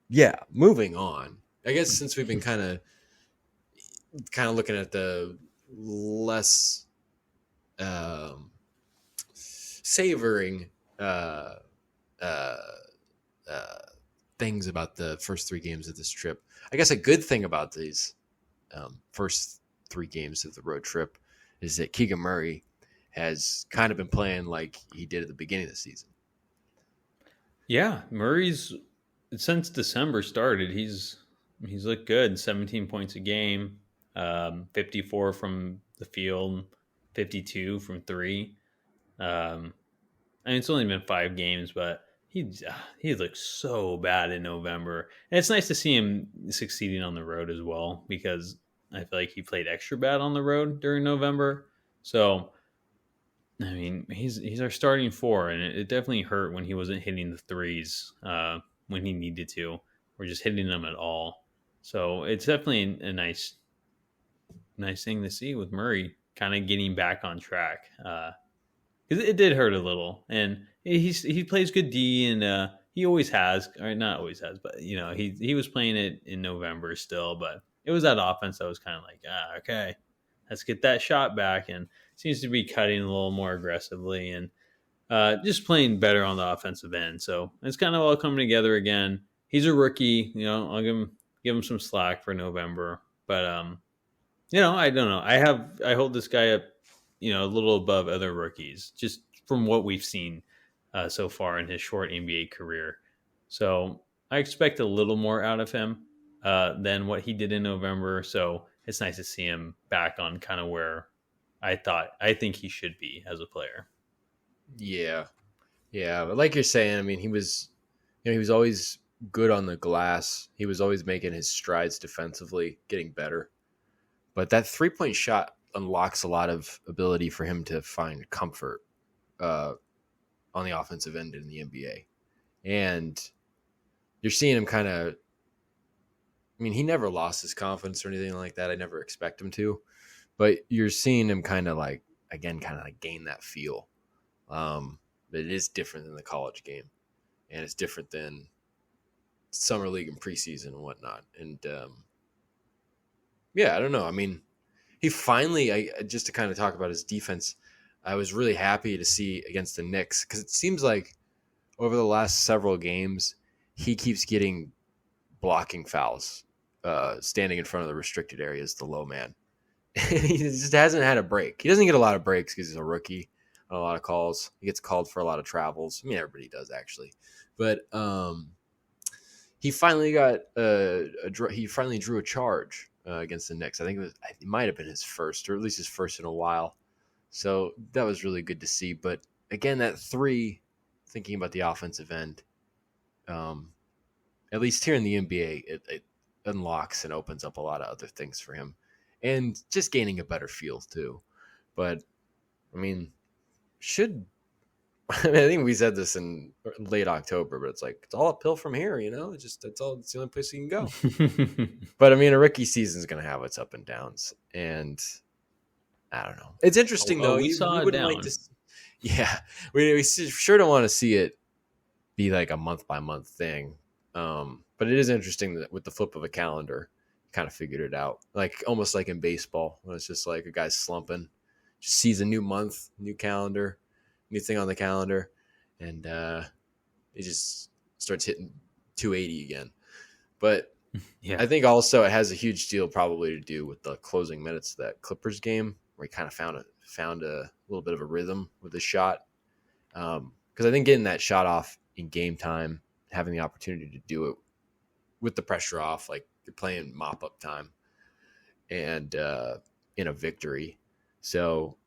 Yeah, moving on. I guess since we've been kind of looking at the less um, savoring uh, uh, uh, things about the first three games of this trip. I guess a good thing about these first three games of the road trip is that Keegan Murray has kind of been playing like he did at the beginning of the season. Yeah, Murray's since December started. He's looked good. 17 points a game, 54 from the field, 52 from three. I mean, it's only been 5 games, but he looked so bad in November, and it's nice to see him succeeding on the road as well because I feel like he played extra bad on the road during November. So I mean, he's our starting four, and it definitely hurt when he wasn't hitting the threes when he needed to, or just hitting them at all. So it's definitely a nice thing to see with Murray kind of getting back on track. Because it did hurt a little, and he plays good D, and he always has, or not always has, but he was playing it in November still, but it was that offense that was kind of like okay, let's get that shot back, and seems to be cutting a little more aggressively and just playing better on the offensive end. So it's kind of all coming together again. He's a rookie, I'll give him some slack for November, but I don't know. I hold this guy up, a little above other rookies, just from what we've seen so far in his short NBA career. So I expect a little more out of him than what he did in November. So it's nice to see him back on kind of where I think he should be as a player. Yeah, yeah, but like you're saying, I mean, he was always good on the glass. He was always making his strides defensively, getting better. But that 3 point shot unlocks a lot of ability for him to find comfort uh, on the offensive end in the NBA. And you're seeing him kind of, I mean, he never lost his confidence or anything like that. I never expect him to. But you're seeing him kind of like, again, kind of like gain that feel. But it is different than the college game. And it's different than summer league and preseason and whatnot. And yeah, I don't know. I mean, he finally, just to kind of talk about his defense, I was really happy to see against the Knicks because it seems like over the last several games, he keeps getting blocking fouls, standing in front of the restricted areas, the low man. He just hasn't had a break. He doesn't get a lot of breaks because he's a rookie on a lot of calls. He gets called for a lot of travels. I mean, everybody does actually, but he finally got he finally drew a charge against the Knicks. I think it might have been his first, or at least his first in a while. So that was really good to see. But again, that three, thinking about the offensive end, um, at least here in the NBA, it unlocks and opens up a lot of other things for him, and just gaining a better feel too. But I mean, should I mean, I think we said this in late October, but it's like it's all uphill from here. It's just that's all. It's the only place you can go. But I mean, a rookie season is going to have its up and downs, and I don't know. It's interesting though. We You saw it wouldn't like down. to, yeah. We sure don't want to see it be like a month by month thing. But it is interesting that with the flip of a calendar, you kind of figured it out. Like almost like in baseball, when it's just like a guy's slumping, just sees a new month, new calendar, new thing on the calendar, and he just starts hitting 280 again. But Yeah. I think also it has a huge deal probably to do with the closing minutes of that Clippers game where he kind of found a little bit of a rhythm with his shot. Because I think getting that shot off in game time, having the opportunity to do it with the pressure off, like you're playing mop up time and in a victory. So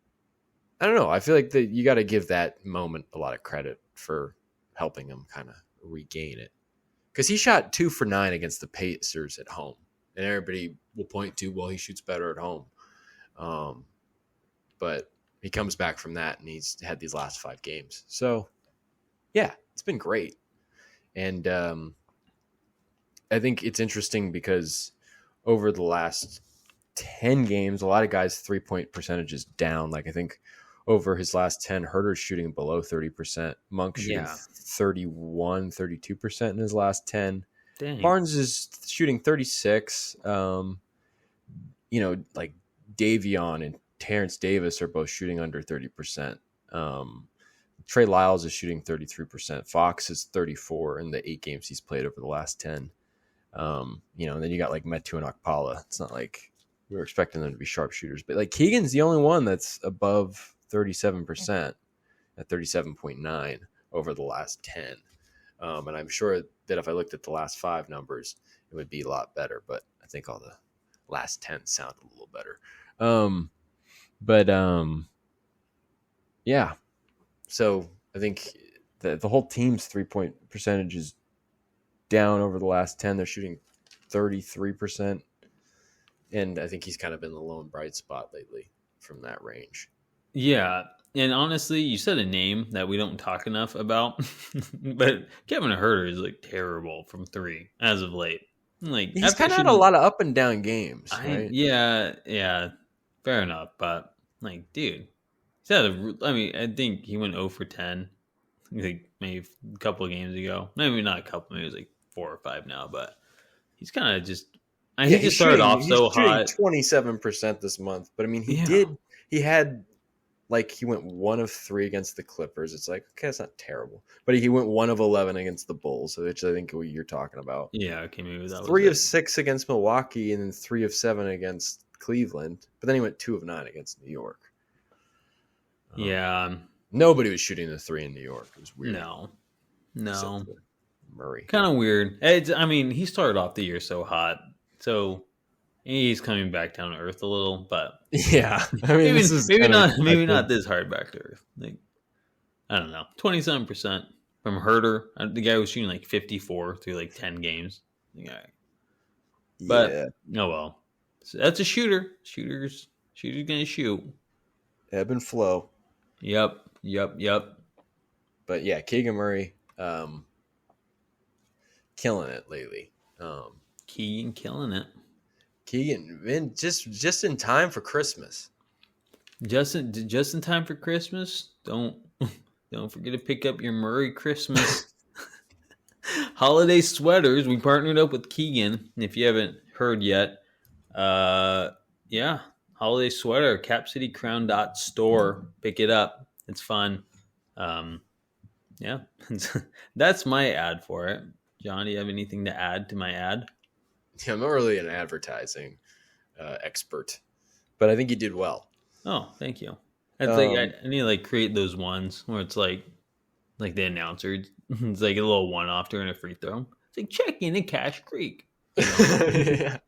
I don't know. I feel like that you got to give that moment a lot of credit for helping him kind of regain it because he shot 2 for 9 against the Pacers at home, and everybody will point to, well, he shoots better at home. But he comes back from that, and he's had these last 5 games. So yeah, it's been great, and I think it's interesting because over the last 10 games, a lot of guys' 3 point percentage is down. Like I think over his last 10, Herter's shooting below 30%. Monk shooting Yeah. 31, 32% in his last 10. Dang. Barnes is shooting 36. Like Davion and Terrence Davis are both shooting under 30%. Trey Lyles is shooting 33%. Fox is 34 in the 8 games he's played over the last 10. And then you got like Metu and Okpala. It's not like we were expecting them to be sharpshooters, but like Keegan's the only one that's above 37% at 37.9 over the last 10. And I'm sure that if I looked at the last 5 numbers, it would be a lot better, but I think all the last 10 sound a little better. Yeah. So I think the whole team's 3-point percentage is down over the last 10. They're shooting 33%. And I think he's kind of been the lone bright spot lately from that range. Yeah. And honestly, you said a name that we don't talk enough about, but Kevin Huerter is like terrible from 3 as of late. Like he's kind of had a lot of up and down games, right? Yeah, fair enough. But like, dude, I think he went 0 for 10, like maybe a couple of games ago. Maybe not a couple, maybe it was like 4 or 5 now. But he's kind of just. He just started off so hot. 27% this month, but I mean, he went 1 of 3 against the Clippers. It's like, okay, that's not terrible. But he went 1 of 11 against the Bulls, which I think you're talking about. Yeah, okay, maybe that was 3 of 6 against Milwaukee, and then 3 of 7 against Cleveland. But then he went 2 of 9 against New York. Yeah. Nobody was shooting the 3 in New York. It was weird. No. Murray. Kind of weird. He started off the year so hot. So he's coming back down to earth a little, but yeah, I mean, maybe not this hard back to earth. Like, I don't know, 27% from Huerter. The guy was shooting like 54 through like 10 games. But oh well, so that's a shooter. Shooter's gonna shoot. Ebb and flow. Yep. But yeah, Keegan Murray, killing it lately. Keegan killing it. Keegan, man, just in time for Christmas. Just in time for Christmas. Don't forget to pick up your Murray Christmas holiday sweaters. We partnered up with Keegan. If you haven't heard yet, holiday sweater, CapCityCrown.store. Pick it up. It's fun. That's my ad for it. John, do you have anything to add to my ad? Yeah, I'm not really an advertising expert, but I think you did well. Oh, thank you. It's like I need to like create those ones where it's like the announcer. It's like a little one-off during a free throw. It's like check in at Cash Creek. Yeah.